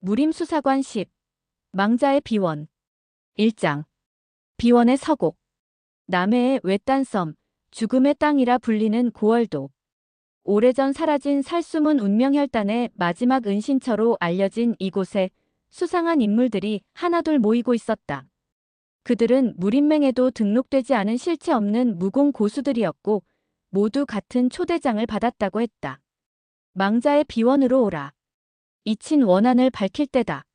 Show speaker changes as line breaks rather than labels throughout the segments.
무림수사관 10. 망자의 비원. 1장. 비원의 서곡. 남해의 외딴 섬, 죽음의 땅이라 불리는 고월도. 오래전 사라진 살수문 운명혈단의 마지막 은신처로 알려진 이곳에 수상한 인물들이 하나둘 모이고 있었다. 그들은 무림맹에도 등록되지 않은 실체 없는 무공 고수들이었고 모두 같은 초대장을 받았다고 했다. 망자의 비원으로 오라. 이친 원한을 밝힐 때다.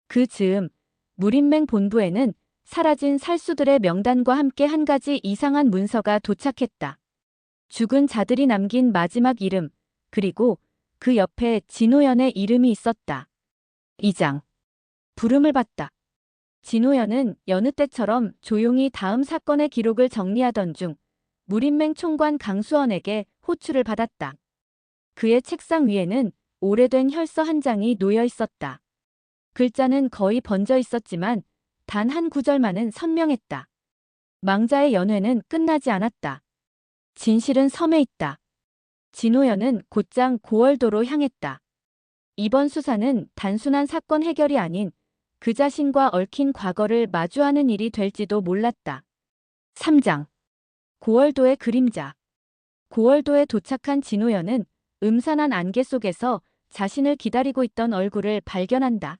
그 즈음 무림맹 본부에는 사라진 살수들의 명단과 함께 한 가지 이상한 문서가 도착했다. 죽은 자들이 남긴 마지막 이름, 그리고 그 옆에 진호연의 이름이 있었다. 2장. 부름을 받다. 진호연은 여느 때처럼 조용히 다음 사건의 기록을 정리하던 중 무림맹 총관 강수원에게 호출을 받았다. 그의 책상 위에는 오래된 혈서 한 장이 놓여 있었다. 글자는 거의 번져 있었지만 단 한 구절만은 선명했다. 망자의 연회는 끝나지 않았다. 진실은 섬에 있다. 진호연은 곧장 고월도로 향했다. 이번 수사는 단순한 사건 해결이 아닌 그 자신과 얽힌 과거를 마주하는 일이 될지도 몰랐다. 3장. 고월도의 그림자. 고월도에 도착한 진호연은 음산한 안개 속에서 자신을 기다리고 있던 얼굴을 발견한다.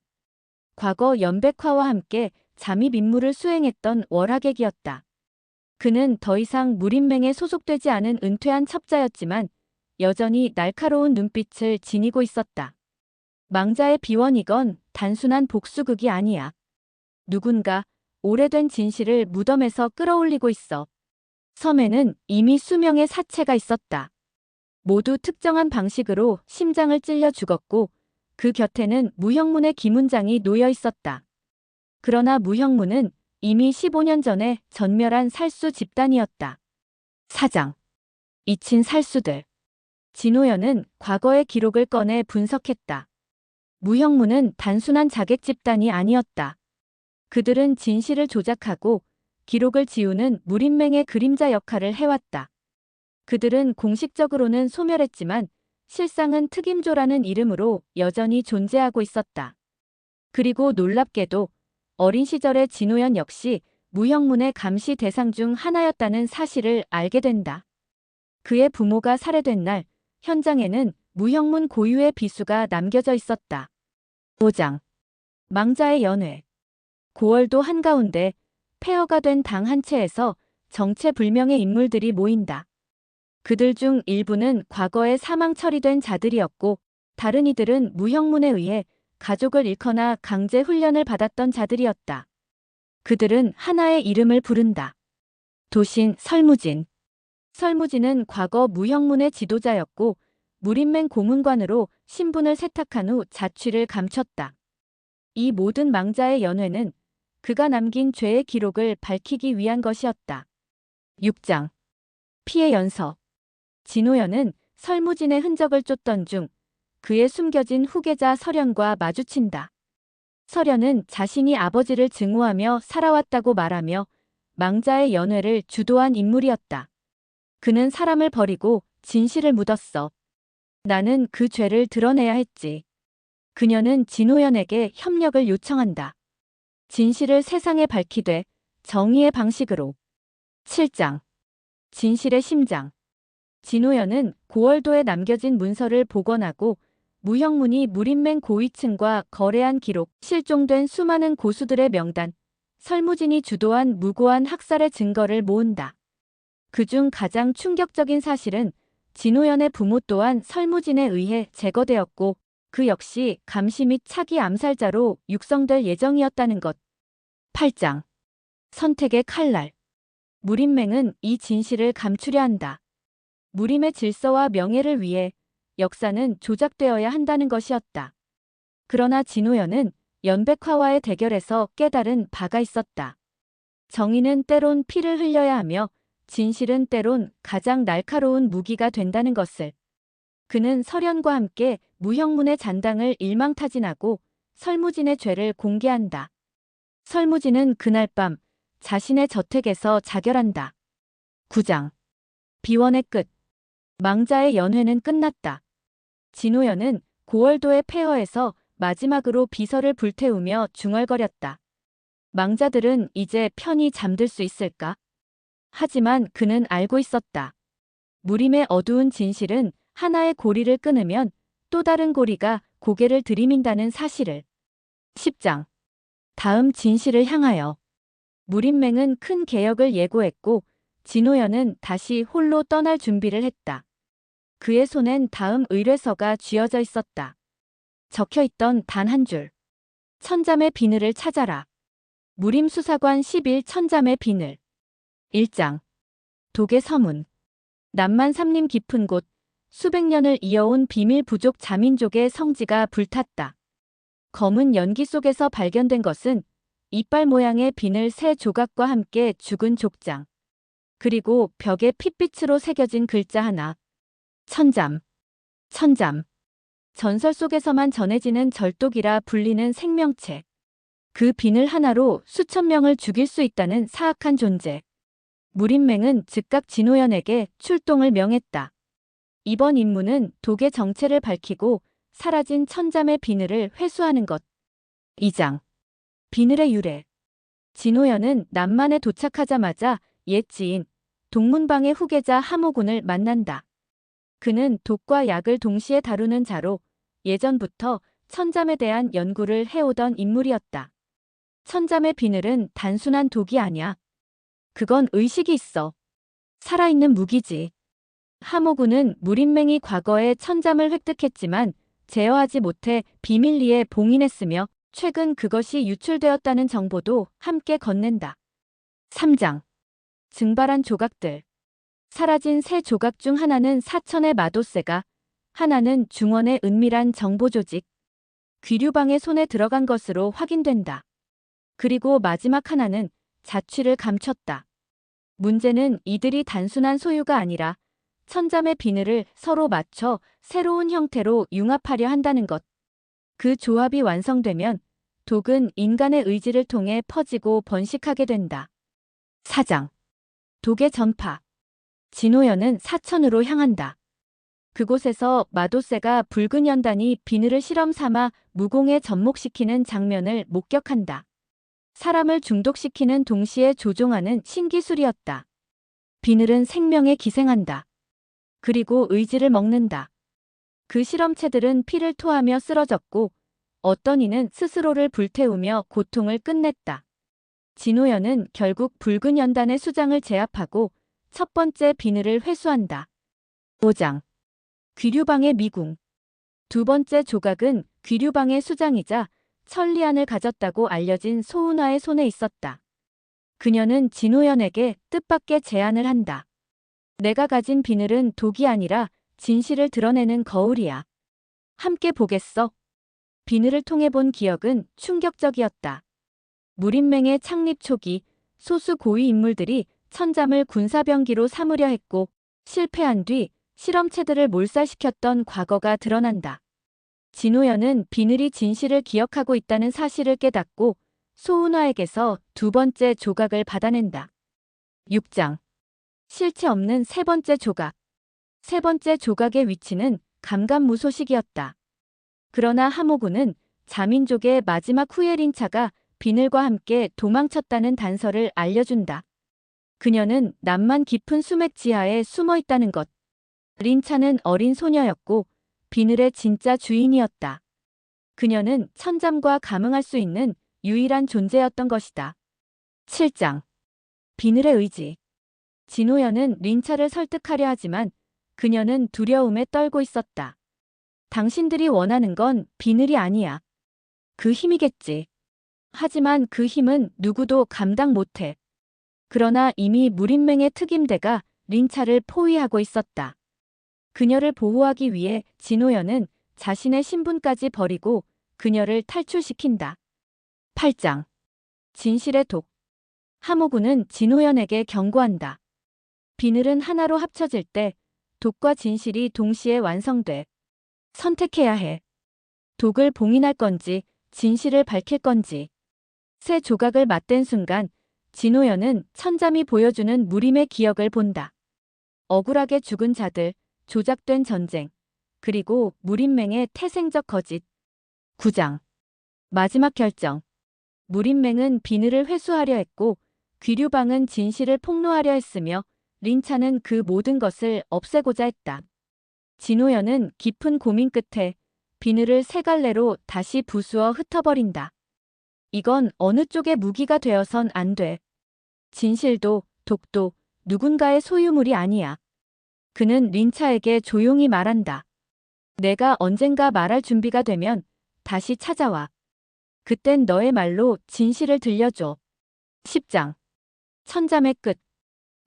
과거 연백화와 함께 잠입 임무를 수행했던 월하객이었다. 그는 더 이상 무림맹에 소속되지 않은 은퇴한 첩자였지만 여전히 날카로운 눈빛을 지니고 있었다. 망자의 비원이건 단순한 복수극이 아니야. 누군가 오래된 진실을 무덤에서 끌어올리고 있어. 섬에는 이미 수명의 사체가 있었다. 모두 특정한 방식으로 심장을 찔려 죽었고 그 곁에는 무형문의 기문장이 놓여 있었다. 그러나 무형문은 이미 15년 전에 전멸한 살수 집단이었다. 4장. 잊힌 살수들. 진호연은 과거의 기록을 꺼내 분석했다. 무형문은 단순한 자객 집단이 아니었다. 그들은 진실을 조작하고 기록을 지우는 무림맹의 그림자 역할을 해왔다. 그들은 공식적으로는 소멸했지만 실상은 특임조라는 이름으로 여전히 존재하고 있었다. 그리고 놀랍게도 어린 시절의 진호연 역시 무형문의 감시 대상 중 하나였다는 사실을 알게 된다. 그의 부모가 살해된 날 현장에는 무형문 고유의 비수가 남겨져 있었다. 5장. 망자의 연회. 고월도 한가운데 폐허가 된 당 한 채에서 정체불명의 인물들이 모인다. 그들 중 일부는 과거에 사망 처리된 자들이었고 다른 이들은 무형문에 의해 가족을 잃거나 강제 훈련을 받았던 자들이었다. 그들은 하나의 이름을 부른다. 도신 설무진. 설무진은 과거 무형문의 지도자였고 무림맹 고문관으로 신분을 세탁한 후 자취를 감췄다. 이 모든 망자의 연회는 그가 남긴 죄의 기록을 밝히기 위한 것이었다. 6장. 피해 연서. 진호연은 설무진의 흔적을 쫓던 중 그의 숨겨진 후계자 설연과 마주친다. 설연은 자신이 아버지를 증오하며 살아왔다고 말하며 망자의 연회를 주도한 인물이었다. 그는 사람을 버리고 진실을 묻었어. 나는 그 죄를 드러내야 했지. 그녀는 진호연에게 협력을 요청한다. 진실을 세상에 밝히되 정의의 방식으로. 7장. 진실의 심장. 진호연은 고월도에 남겨진 문서를 복원하고 무형문이 무림맹 고위층과 거래한 기록, 실종된 수많은 고수들의 명단, 설무진이 주도한 무고한 학살의 증거를 모은다. 그중 가장 충격적인 사실은 진호연의 부모 또한 설무진에 의해 제거되었고 그 역시 감시 및 차기 암살자로 육성될 예정이었다는 것. 8장. 선택의 칼날. 무림맹은 이 진실을 감추려 한다. 무림의 질서와 명예를 위해 역사는 조작되어야 한다는 것이었다. 그러나 진호연은 연백화와의 대결에서 깨달은 바가 있었다. 정의는 때론 피를 흘려야 하며 진실은 때론 가장 날카로운 무기가 된다는 것을. 그는 설연과 함께 무형문의 잔당을 일망타진하고 설무진의 죄를 공개한다. 설무진은 그날 밤 자신의 저택에서 자결한다. 9장. 비원의 끝. 망자의 연회는 끝났다. 진호연은 고월도의 폐허에서 마지막으로 비서를 불태우며 중얼거렸다. 망자들은 이제 편히 잠들 수 있을까? 하지만 그는 알고 있었다. 무림의 어두운 진실은 하나의 고리를 끊으면 또 다른 고리가 고개를 들이민다는 사실을. 10장. 다음 진실을 향하여. 무림맹은 큰 개혁을 예고했고 진호연은 다시 홀로 떠날 준비를 했다. 그의 손엔 다음 의뢰서가 쥐어져 있었다. 적혀있던 단 한 줄. 천잠의 비늘을 찾아라. 무림수사관 11 천잠의 비늘. 1장. 독의 서문. 남만 삼림 깊은 곳, 수백 년을 이어온 비밀 부족 자민족의 성지가 불탔다. 검은 연기 속에서 발견된 것은 이빨 모양의 비늘 3조각과 함께 죽은 족장. 그리고 벽에 핏빛으로 새겨진 글자 하나. 천잠. 천잠. 전설 속에서만 전해지는 절독이라 불리는 생명체. 그 비늘 하나로 수천 명을 죽일 수 있다는 사악한 존재. 무림맹은 즉각 진호연에게 출동을 명했다. 이번 임무는 독의 정체를 밝히고 사라진 천잠의 비늘을 회수하는 것. 2장. 비늘의 유래. 진호연은 남만에 도착하자마자 옛 지인, 동문방의 후계자 하모군을 만난다. 그는 독과 약을 동시에 다루는 자로 예전부터 천잠에 대한 연구를 해오던 인물이었다. 천잠의 비늘은 단순한 독이 아니야. 그건 의식이 있어. 살아있는 무기지. 하모군은 무림맹이 과거에 천잠을 획득했지만 제어하지 못해 비밀리에 봉인했으며 최근 그것이 유출되었다는 정보도 함께 건넨다. 3장. 증발한 조각들. 사라진 3조각 중 하나는 사천의 마도세가, 하나는 중원의 은밀한 정보조직, 귀류방의 손에 들어간 것으로 확인된다. 그리고 마지막 하나는 자취를 감췄다. 문제는 이들이 단순한 소유가 아니라 천잠의 비늘을 서로 맞춰 새로운 형태로 융합하려 한다는 것. 그 조합이 완성되면 독은 인간의 의지를 통해 퍼지고 번식하게 된다. 4장. 독의 전파. 진호연은 사천으로 향한다. 그곳에서 마도세가 붉은 연단이 비늘을 실험 삼아 무공에 접목시키는 장면을 목격한다. 사람을 중독시키는 동시에 조종하는 신기술이었다. 비늘은 생명에 기생한다. 그리고 의지를 먹는다. 그 실험체들은 피를 토하며 쓰러졌고 어떤 이는 스스로를 불태우며 고통을 끝냈다. 진호연은 결국 붉은 연단의 수장을 제압하고 첫 번째 비늘을 회수한다. 5장. 귀류방의 미궁. 두 번째 조각은 귀류방의 수장이자 천리안을 가졌다고 알려진 소은화의 손에 있었다. 그녀는 진호연에게 뜻밖의 제안을 한다. 내가 가진 비늘은 독이 아니라 진실을 드러내는 거울이야. 함께 보겠어. 비늘을 통해 본 기억은 충격적이었다. 무림맹의 창립 초기 소수 고위 인물들이 천잠을 군사병기로 삼으려 했고 실패한 뒤 실험체들을 몰살시켰던 과거가 드러난다. 진호연은 비늘이 진실을 기억하고 있다는 사실을 깨닫고 소은화에게서 두 번째 조각을 받아낸다. 6장. 실체 없는 세 번째 조각. 세 번째 조각의 위치는 감감무소식이었다. 그러나 하모군은 자민족의 마지막 후예린차가 비늘과 함께 도망쳤다는 단서를 알려준다. 그녀는 남만 깊은 수맥 지하에 숨어 있다는 것. 린차는 어린 소녀였고 비늘의 진짜 주인이었다. 그녀는 천잠과 감응할 수 있는 유일한 존재였던 것이다. 7장. 비늘의 의지. 진호연은 린차를 설득하려 하지만 그녀는 두려움에 떨고 있었다. 당신들이 원하는 건 비늘이 아니야. 그 힘이겠지. 하지만 그 힘은 누구도 감당 못해. 그러나 이미 무림맹의 특임대가 린차를 포위하고 있었다. 그녀를 보호하기 위해 진호연은 자신의 신분까지 버리고 그녀를 탈출시킨다. 8장. 진실의 독. 하모군은 진호연에게 경고한다. 비늘은 하나로 합쳐질 때 독과 진실이 동시에 완성돼. 선택해야 해. 독을 봉인할 건지 진실을 밝힐 건지. 새 조각을 맞댄 순간 진호연은 천잠이 보여주는 무림의 기억을 본다. 억울하게 죽은 자들, 조작된 전쟁, 그리고 무림맹의 태생적 거짓. 9장. 마지막 결정. 무린맹은 비늘을 회수하려 했고 귀류방은 진실을 폭로하려 했으며 린차는 그 모든 것을 없애고자 했다. 진호연은 깊은 고민 끝에 비늘을 세 갈래로 다시 부수어 흩어버린다. 이건 어느 쪽의 무기가 되어선 안 돼. 진실도 독도 누군가의 소유물이 아니야. 그는 린차에게 조용히 말한다. 내가 언젠가 말할 준비가 되면 다시 찾아와. 그땐 너의 말로 진실을 들려줘. 10장. 천잠의 끝.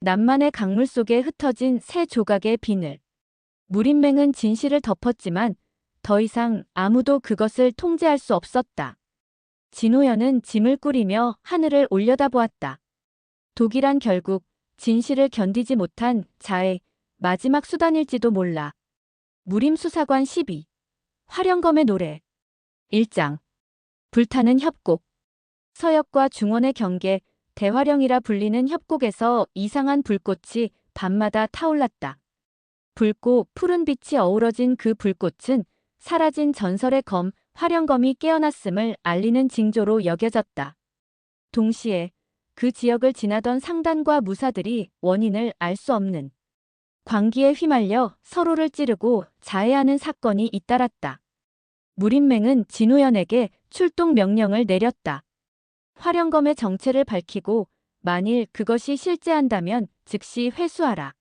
남만의 강물 속에 흩어진 세 조각의 비늘. 무린맹은 진실을 덮었지만 더 이상 아무도 그것을 통제할 수 없었다. 진호연은 짐을 꾸리며 하늘을 올려다보았다. 독이란 결국 진실을 견디지 못한 자의 마지막 수단일지도 몰라. 무림수사관 12. 화령검의 노래. 1장. 불타는 협곡. 서역과 중원의 경계, 대화령이라 불리는 협곡에서 이상한 불꽃이 밤마다 타올랐다. 붉고 푸른 빛이 어우러진 그 불꽃은 사라진 전설의 검, 화령검이 깨어났음을 알리는 징조로 여겨졌다. 동시에 그 지역을 지나던 상단과 무사들이 원인을 알 수 없는 광기에 휘말려 서로를 찌르고 자해하는 사건이 잇따랐다. 무린맹은 진호연에게 출동 명령을 내렸다. 화령검의 정체를 밝히고 만일 그것이 실제한다면 즉시 회수하라.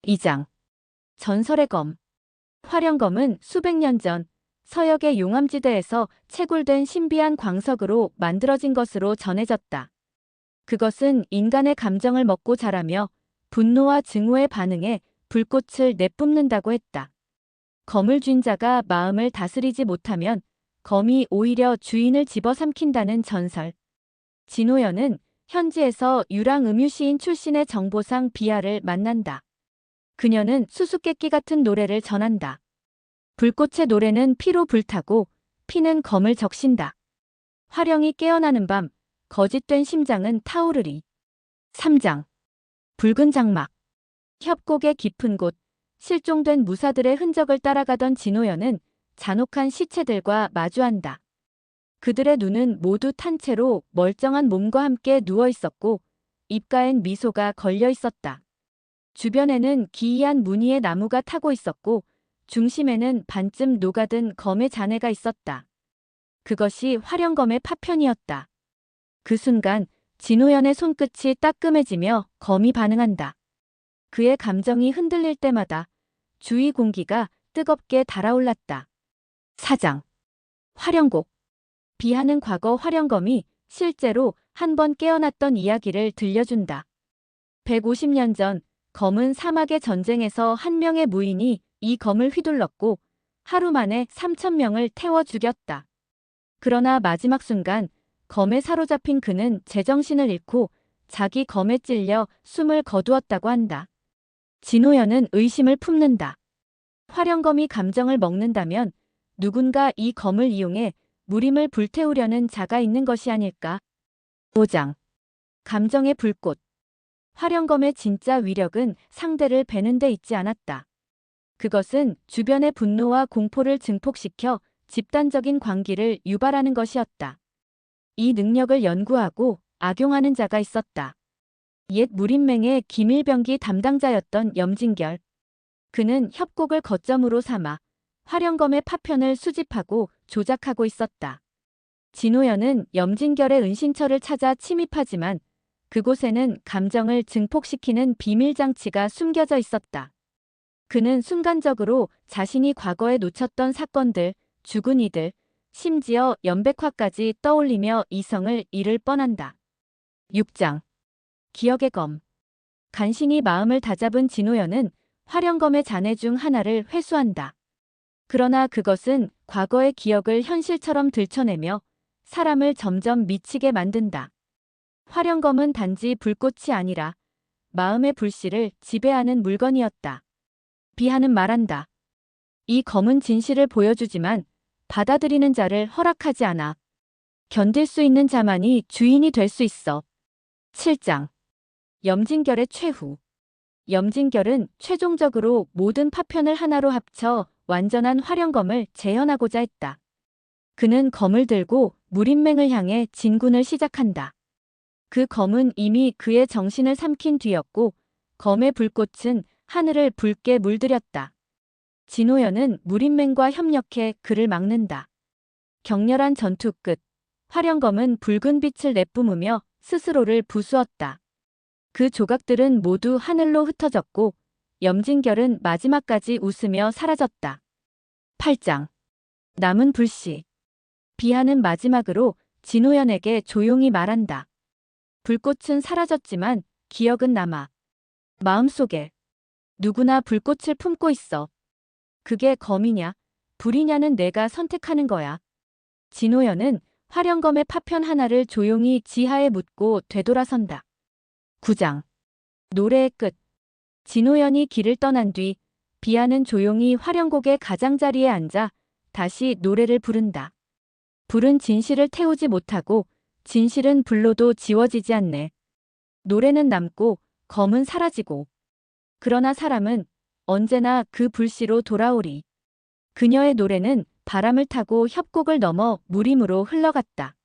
2장. 전설의 검. 화령검은 수백 년 전 서역의 용암지대에서 채굴된 신비한 광석으로 만들어진 것으로 전해졌다. 그것은 인간의 감정을 먹고 자라며 분노와 증오에 반응해 불꽃을 내뿜는다고 했다. 검을 쥔 자가 마음을 다스리지 못하면 검이 오히려 주인을 집어삼킨다는 전설. 진호연은 현지에서 유랑음유 시인 출신의 정보상 비아를 만난다. 그녀는 수수께끼 같은 노래를 전한다. 불꽃의 노래는 피로 불타고 피는 검을 적신다. 화령이 깨어나는 밤 거짓된 심장은 타오르리. 3장. 붉은 장막. 협곡의 깊은 곳, 실종된 무사들의 흔적을 따라가던 진호연은 잔혹한 시체들과 마주한다. 그들의 눈은 모두 탄 채로 멀쩡한 몸과 함께 누워 있었고 입가엔 미소가 걸려 있었다. 주변에는 기이한 무늬의 나무가 타고 있었고 중심에는 반쯤 녹아든 검의 잔해가 있었다. 그것이 화령검의 파편이었다. 그 순간 진호연의 손끝이 따끔해지며 검이 반응한다. 그의 감정이 흔들릴 때마다 주위 공기가 뜨겁게 달아올랐다. 4장. 화령곡. 비하는 과거 화령검이 실제로 한 번 깨어났던 이야기를 들려준다. 150년 전 검은 사막의 전쟁에서 한 명의 무인이 이 검을 휘둘렀고 하루 만에 3,000명을 태워 죽였다. 그러나 마지막 순간 검에 사로잡힌 그는 제정신을 잃고 자기 검에 찔려 숨을 거두었다고 한다. 진호연은 의심을 품는다. 화령검이 감정을 먹는다면 누군가 이 검을 이용해 무림을 불태우려는 자가 있는 것이 아닐까? 5장. 감정의 불꽃. 화령검의 진짜 위력은 상대를 베는 데 있지 않았다. 그것은 주변의 분노와 공포를 증폭시켜 집단적인 광기를 유발하는 것이었다. 이 능력을 연구하고 악용하는 자가 있었다. 옛 무림맹의 기밀병기 담당자였던 염진결. 그는 협곡을 거점으로 삼아 화령검의 파편을 수집하고 조작하고 있었다. 진호연은 염진결의 은신처를 찾아 침입하지만 그곳에는 감정을 증폭시키는 비밀장치가 숨겨져 있었다. 그는 순간적으로 자신이 과거에 놓쳤던 사건들, 죽은 이들, 심지어 연백화까지 떠올리며 이성을 잃을 뻔한다. 6장. 기억의 검. 간신히 마음을 다잡은 진호연은 화령검의 잔해 중 하나를 회수한다. 그러나 그것은 과거의 기억을 현실처럼 들춰내며 사람을 점점 미치게 만든다. 화령검은 단지 불꽃이 아니라 마음의 불씨를 지배하는 물건이었다. 비하는 말한다. 이 검은 진실을 보여주지만 받아들이는 자를 허락하지 않아. 견딜 수 있는 자만이 주인이 될 수 있어. 7장. 염진결의 최후. 염진결은 최종적으로 모든 파편을 하나로 합쳐 완전한 화령검을 재현하고자 했다. 그는 검을 들고 무린맹을 향해 진군을 시작한다. 그 검은 이미 그의 정신을 삼킨 뒤였고 검의 불꽃은 하늘을 붉게 물들였다. 진호연은 무린맹과 협력해 그를 막는다. 격렬한 전투 끝 화령검은 붉은 빛을 내뿜으며 스스로를 부수었다. 그 조각들은 모두 하늘로 흩어졌고 염진결은 마지막까지 웃으며 사라졌다. 8장 남은 불씨. 비하는 마지막으로 진호연에게 조용히 말한다. 불꽃은 사라졌지만 기억은 남아. 마음속에 누구나 불꽃을 품고 있어. 그게 검이냐, 불이냐는 내가 선택하는 거야. 진호연은 화령검의 파편 하나를 조용히 지하에 묻고 되돌아선다. 9장 노래의 끝. 진호연이 길을 떠난 뒤 비아는 조용히 화령곡의 가장자리에 앉아 다시 노래를 부른다. 불은 진실을 태우지 못하고 진실은 불로도 지워지지 않네. 노래는 남고 검은 사라지고 그러나 사람은 언제나 그 불씨로 돌아오리. 그녀의 노래는 바람을 타고 협곡을 넘어 무림으로 흘러갔다.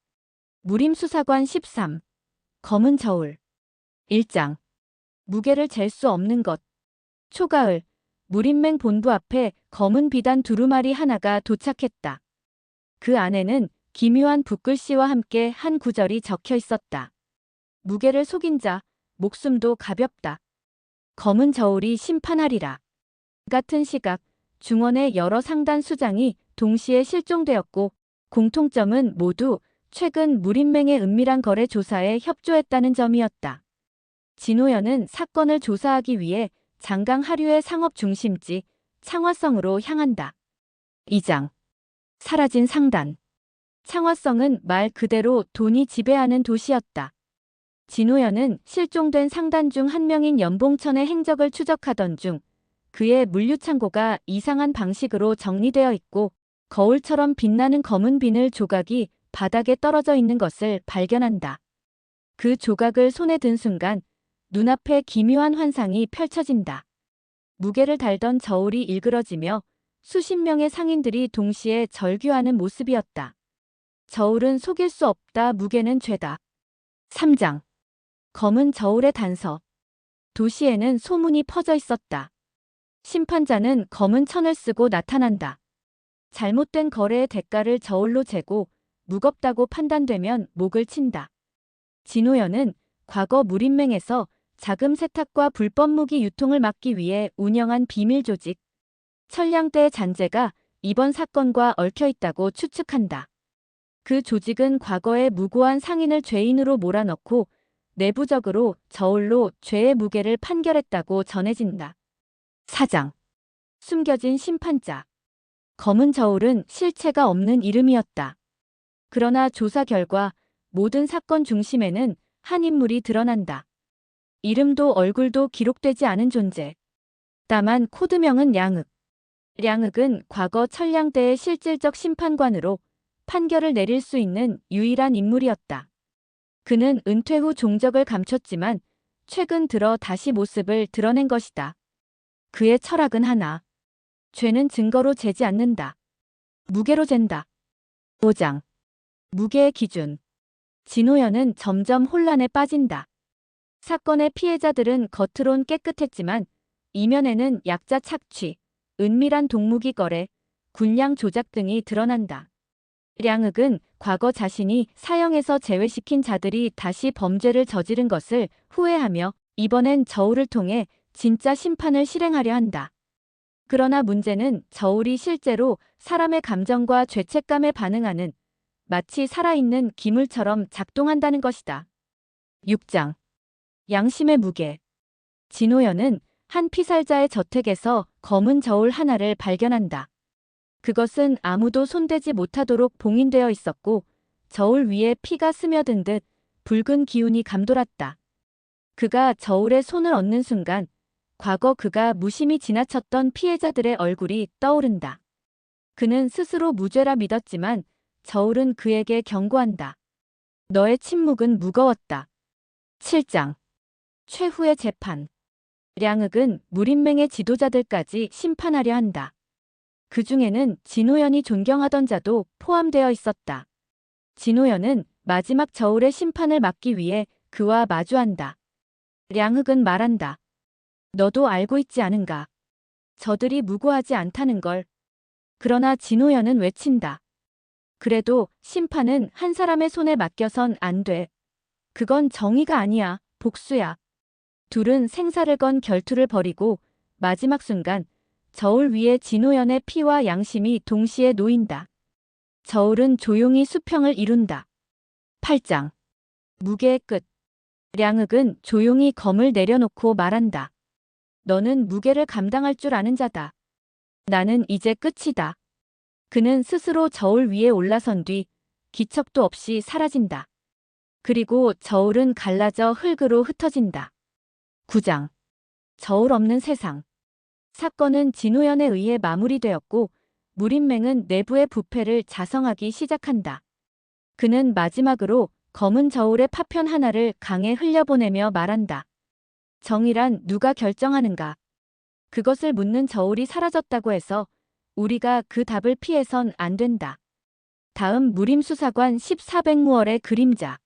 무림수사관 13 검은 저울 1장 무게를 잴 수 없는 것. 초가을 무림맹 본부 앞에 검은 비단 두루마리 하나가 도착했다. 그 안에는 기묘한 붓글씨와 함께 한 구절이 적혀 있었다. 무게를 속인 자, 목숨도 가볍다. 검은 저울이 심판하리라. 같은 시각 중원의 여러 상단 수장이 동시에 실종되었고 공통점은 모두 최근 무림맹의 은밀한 거래 조사에 협조했다는 점이었다. 진호연은 사건을 조사하기 위해 장강 하류의 상업 중심지 창화성으로 향한다. 2장 사라진 상단. 창화성은 말 그대로 돈이 지배하는 도시였다. 진호연은 실종된 상단 중 한 명인 연봉천의 행적을 추적하던 중 그의 물류창고가 이상한 방식으로 정리되어 있고 거울처럼 빛나는 검은 비늘 조각이 바닥에 떨어져 있는 것을 발견한다. 그 조각을 손에 든 순간 눈앞에 기묘한 환상이 펼쳐진다. 무게를 달던 저울이 일그러지며 수십 명의 상인들이 동시에 절규하는 모습이었다. 저울은 속일 수 없다. 무게는 죄다. 3장 검은 저울의 단서. 도시에는 소문이 퍼져 있었다. 심판자는 검은 천을 쓰고 나타난다. 잘못된 거래의 대가를 저울로 재고 무겁다고 판단되면 목을 친다. 진호연은 과거 무림맹에서 자금 세탁과 불법 무기 유통을 막기 위해 운영한 비밀 조직 천량대의 잔재가 이번 사건과 얽혀 있다고 추측한다. 그 조직은 과거의 무고한 상인을 죄인으로 몰아넣고 내부적으로 저울로 죄의 무게를 판결했다고 전해진다. 4장 숨겨진 심판자. 검은 저울은 실체가 없는 이름이었다. 그러나 조사 결과 모든 사건 중심에는 한 인물이 드러난다. 이름도 얼굴도 기록되지 않은 존재. 다만 코드명은 량흑. 량흑은 과거 천량대의 실질적 심판관으로 판결을 내릴 수 있는 유일한 인물이었다. 그는 은퇴 후 종적을 감췄지만 최근 들어 다시 모습을 드러낸 것이다. 그의 철학은 하나. 죄는 증거로 재지 않는다. 무게로 잰다. 5장 무게의 기준. 진호연은 점점 혼란에 빠진다. 사건의 피해자들은 겉으론 깨끗했지만 이면에는 약자 착취, 은밀한 동무기 거래, 군량 조작 등이 드러난다. 량흑은 과거 자신이 사형에서 제외시킨 자들이 다시 범죄를 저지른 것을 후회하며 이번엔 저울을 통해 진짜 심판을 실행하려 한다. 그러나 문제는 저울이 실제로 사람의 감정과 죄책감에 반응하는 마치 살아있는 기물처럼 작동한다는 것이다. 6장 양심의 무게. 진호연은 한 피살자의 저택에서 검은 저울 하나를 발견한다. 그것은 아무도 손대지 못하도록 봉인되어 있었고 저울 위에 피가 스며든 듯 붉은 기운이 감돌았다. 그가 저울에 손을 얹는 순간 과거 그가 무심히 지나쳤던 피해자들의 얼굴이 떠오른다. 그는 스스로 무죄라 믿었지만 저울은 그에게 경고한다. 너의 침묵은 무거웠다. 7장 최후의 재판. 량흑은 무림맹의 지도자들까지 심판하려 한다. 그 중에는 진호연이 존경하던 자도 포함되어 있었다. 진호연은 마지막 저울의 심판을 막기 위해 그와 마주한다. 량흑은 말한다. 너도 알고 있지 않은가? 저들이 무고하지 않다는 걸. 그러나 진호연은 외친다. 그래도 심판은 한 사람의 손에 맡겨선 안 돼. 그건 정의가 아니야, 복수야. 둘은 생사를 건 결투를 벌이고 마지막 순간 저울 위에 진호연의 피와 양심이 동시에 놓인다. 저울은 조용히 수평을 이룬다. 8장. 무게의 끝. 량흑은 조용히 검을 내려놓고 말한다. 너는 무게를 감당할 줄 아는 자다. 나는 이제 끝이다. 그는 스스로 저울 위에 올라선 뒤 기척도 없이 사라진다. 그리고 저울은 갈라져 흙으로 흩어진다. 9장. 저울 없는 세상. 사건은 진호연에 의해 마무리되었고 무림맹은 내부의 부패를 자성하기 시작한다. 그는 마지막으로 검은 저울의 파편 하나를 강에 흘려보내며 말한다. 정의란 누가 결정하는가? 그것을 묻는 저울이 사라졌다고 해서 우리가 그 답을 피해선 안 된다. 다음 무림수사관 14백무월의 그림자.